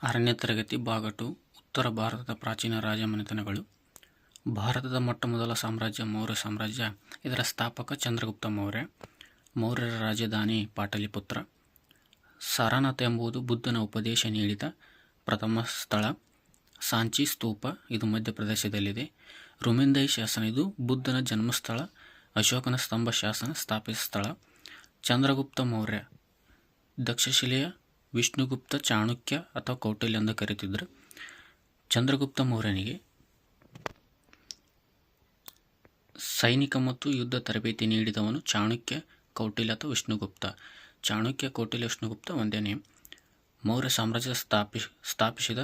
6ನೇ ತರಗತಿ ಭಾಗ 2 ಉತ್ತರ ಭಾರತದ ಪ್ರಾಚೀನ ರಾಜಮನೆತನಗಳು. ಭಾರತದ ಮೊಟ್ಟಮೊದಲ ಸಾಮ್ರಾಜ್ಯ ಮೌರ್ಯ ಸಾಮ್ರಾಜ್ಯ. ಇದರ ಸ್ಥಾಪಕ ಚಂದ್ರಗುಪ್ತ ಮೌರ್ಯ. ಮೌರ್ಯರ ರಾಜಧಾನಿ ಪಾಟಲಿಪುತ್ರ. ಸಾರನಾಥ ಎಂಬುದು ಬುದ್ಧನ ಉಪದೇಶ ನೀಡಿದ ಪ್ರಥಮ ಸ್ಥಳ. ಸಾಂಚಿ ಸ್ತೂಪ ಇದು ಮಧ್ಯಪ್ರದೇಶದಲ್ಲಿದೆ. ರುಮೆಂದೈ ಶಾಸನ ಇದು ಬುದ್ಧನ ಜನ್ಮಸ್ಥಳ. ಅಶೋಕನ ಸ್ತಂಭ ಶಾಸನ ಸ್ಥಾಪಿತ ಸ್ಥಳ. ಚಂದ್ರಗುಪ್ತ ಮೌರ್ಯ ದಕ್ಷಶಿಲೆಯ ವಿಷ್ಣುಗುಪ್ತ, ಚಾಣಕ್ಯ ಅಥವಾ ಕೌಟಿಲ್ಯ ಎಂದು ಕರೆಯುತ್ತಿದ್ದರು. ಚಂದ್ರಗುಪ್ತ ಮೌರ್ಯನಿಗೆ ಸೈನಿಕ ಮತ್ತು ಯುದ್ಧ ತರಬೇತಿ ನೀಡಿದವನು ಚಾಣಕ್ಯ, ಕೌಟಿಲ್ಯ ಅಥವಾ ವಿಷ್ಣುಗುಪ್ತ. ಚಾಣಕ್ಯ, ಕೌಟಿಲ್ಯ, ವಿಷ್ಣುಗುಪ್ತ ಒಂದೇ ನೇಮ್. ಮೌರ್ಯ ಸಾಮ್ರಾಜ್ಯ ಸ್ಥಾಪಿಸಿದ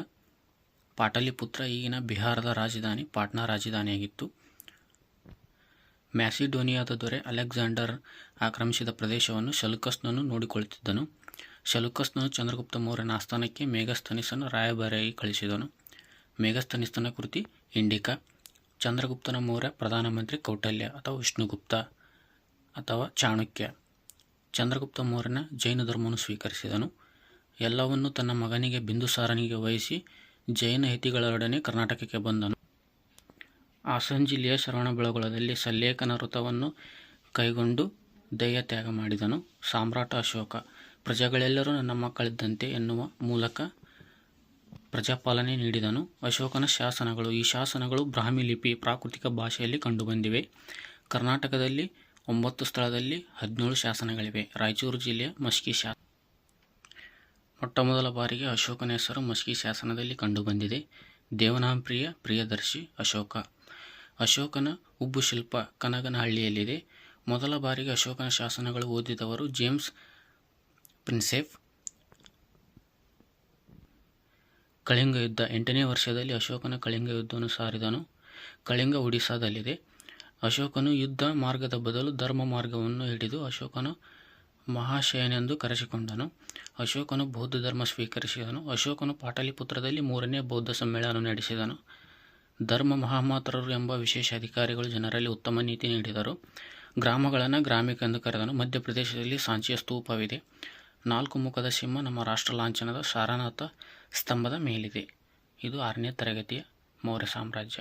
ಪಾಟಲಿಪುತ್ರ ಈಗಿನ ಬಿಹಾರದ ರಾಜಧಾನಿ ಪಾಟ್ನಾ ರಾಜಧಾನಿಯಾಗಿತ್ತು. ಮ್ಯಾಸಿಡೋನಿಯಾದ ದೊರೆ ಅಲೆಕ್ಸಾಂಡರ್ ಆಕ್ರಮಿಸಿದ ಪ್ರದೇಶವನ್ನು ಸೆಲ್ಯೂಕಸ್ನನ್ನು ನೋಡಿಕೊಳ್ಳುತ್ತಿದ್ದನು. ಸೆಲ್ಯೂಕಸ್ನನು ಚಂದ್ರಗುಪ್ತ ಮೌರ್ಯನ ಆಸ್ಥಾನಕ್ಕೆ ಮೆಗಸ್ತನಿಸನ್ನು ರಾಯಭಾರಿಯಾಗಿ ಕಳಿಸಿದನು. ಮೆಗಸ್ತನಿಸನ ಕೃತಿ ಇಂಡಿಕಾ. ಚಂದ್ರಗುಪ್ತನ ಮೌರ್ಯ ಪ್ರಧಾನಮಂತ್ರಿ ಕೌಟಿಲ್ಯ ಅಥವಾ ವಿಷ್ಣುಗುಪ್ತ ಅಥವಾ ಚಾಣಕ್ಯ. ಚಂದ್ರಗುಪ್ತ ಮೌರ್ಯನ ಜೈನ ಧರ್ಮವನ್ನು ಸ್ವೀಕರಿಸಿದನು. ಎಲ್ಲವನ್ನೂ ತನ್ನ ಮಗನಿಗೆ ಬಿಂದುಸಾರನಿಗೆ ವಹಿಸಿ ಜೈನ ಯತಿಗಳೊಡನೆ ಕರ್ನಾಟಕಕ್ಕೆ ಬಂದನು. ಹಾಸನ ಜಿಲ್ಲೆಯ ಶ್ರವಣಬೆಳಗೊಳದಲ್ಲಿ ಸಲ್ಲೇಖನ ವ್ರತವನ್ನು ಕೈಗೊಂಡು ದೈತ್ಯಾಗ ಮಾಡಿದನು. ಸಾಮ್ರಾಟ ಅಶೋಕ ಪ್ರಜೆಗಳೆಲ್ಲರೂ ನನ್ನ ಮಕ್ಕಳಿದ್ದಂತೆ ಎನ್ನುವ ಮೂಲಕ ಪ್ರಜಾಪಾಲನೆ ನೀಡಿದನು. ಅಶೋಕನ ಶಾಸನಗಳು. ಈ ಶಾಸನಗಳು ಬ್ರಾಹ್ಮಿ ಲಿಪಿ ಪ್ರಾಕೃತಿಕ ಭಾಷೆಯಲ್ಲಿ ಕಂಡುಬಂದಿವೆ. ಕರ್ನಾಟಕದಲ್ಲಿ 9 ಸ್ಥಳದಲ್ಲಿ 17 ಶಾಸನಗಳಿವೆ. ರಾಯಚೂರು ಜಿಲ್ಲೆಯ ಮಸ್ಕಿ ಶಾಸನ ಮೊಟ್ಟಮೊದಲ ಬಾರಿಗೆ ಅಶೋಕನ ಹೆಸರು ಮಸ್ಕಿ ಶಾಸನದಲ್ಲಿ ಕಂಡುಬಂದಿದೆ. ದೇವನಾಂಪ್ರಿಯ ಪ್ರಿಯದರ್ಶಿ ಅಶೋಕ. ಅಶೋಕನ ಉಬ್ಬು ಶಿಲ್ಪ ಕನಗನಹಳ್ಳಿಯಲ್ಲಿದೆ. ಮೊದಲ ಬಾರಿಗೆ ಅಶೋಕನ ಶಾಸನಗಳು ಓದಿದವರು ಜೇಮ್ಸ್ ಪ್ರಿನ್ಸೆಪ್. ಕಳಿಂಗ ಯುದ್ಧ. 8ನೇ ವರ್ಷದಲ್ಲಿ ಅಶೋಕನ ಕಳಿಂಗ ಯುದ್ಧವನ್ನು ಸಾರಿದನು. ಕಳಿಂಗ ಒಡಿಸ್ಸಾದಲ್ಲಿದೆ. ಅಶೋಕನು ಯುದ್ಧ ಮಾರ್ಗದ ಬದಲು ಧರ್ಮ ಮಾರ್ಗವನ್ನು ಹಿಡಿದು ಅಶೋಕನು ಮಹಾಶಯನೆಂದು ಕರೆಸಿಕೊಂಡನು. ಅಶೋಕನು ಬೌದ್ಧ ಧರ್ಮ ಸ್ವೀಕರಿಸಿದನು. ಅಶೋಕನು ಪಾಟಲಿಪುತ್ರದಲ್ಲಿ 3ನೇ ಬೌದ್ಧ ಸಮ್ಮೇಳನ ನಡೆಸಿದನು. ಧರ್ಮ ಮಹಾಮಾತರರು ಎಂಬ ವಿಶೇಷ ಅಧಿಕಾರಿಗಳು ಜನರಲ್ಲಿ ಉತ್ತಮ ನೀತಿ ನೀಡಿದರು. ಗ್ರಾಮಗಳನ್ನು ಗ್ರಾಮಿಕ ಎಂದು ಕರೆದನು. ಮಧ್ಯಪ್ರದೇಶದಲ್ಲಿ ಸಾಂಚಿಯ ಸ್ತೂಪವಿದೆ. 4 ಮುಖದ ಸಿಂಹ ನಮ್ಮ ರಾಷ್ಟ್ರ ಲಾಂಛನದ ಸಾರನಾಥ ಸ್ತಂಭದ ಮೇಲಿದೆ. ಇದು 6ನೇ ತರಗತಿಯ ಮೌರ್ಯ ಸಾಮ್ರಾಜ್ಯ.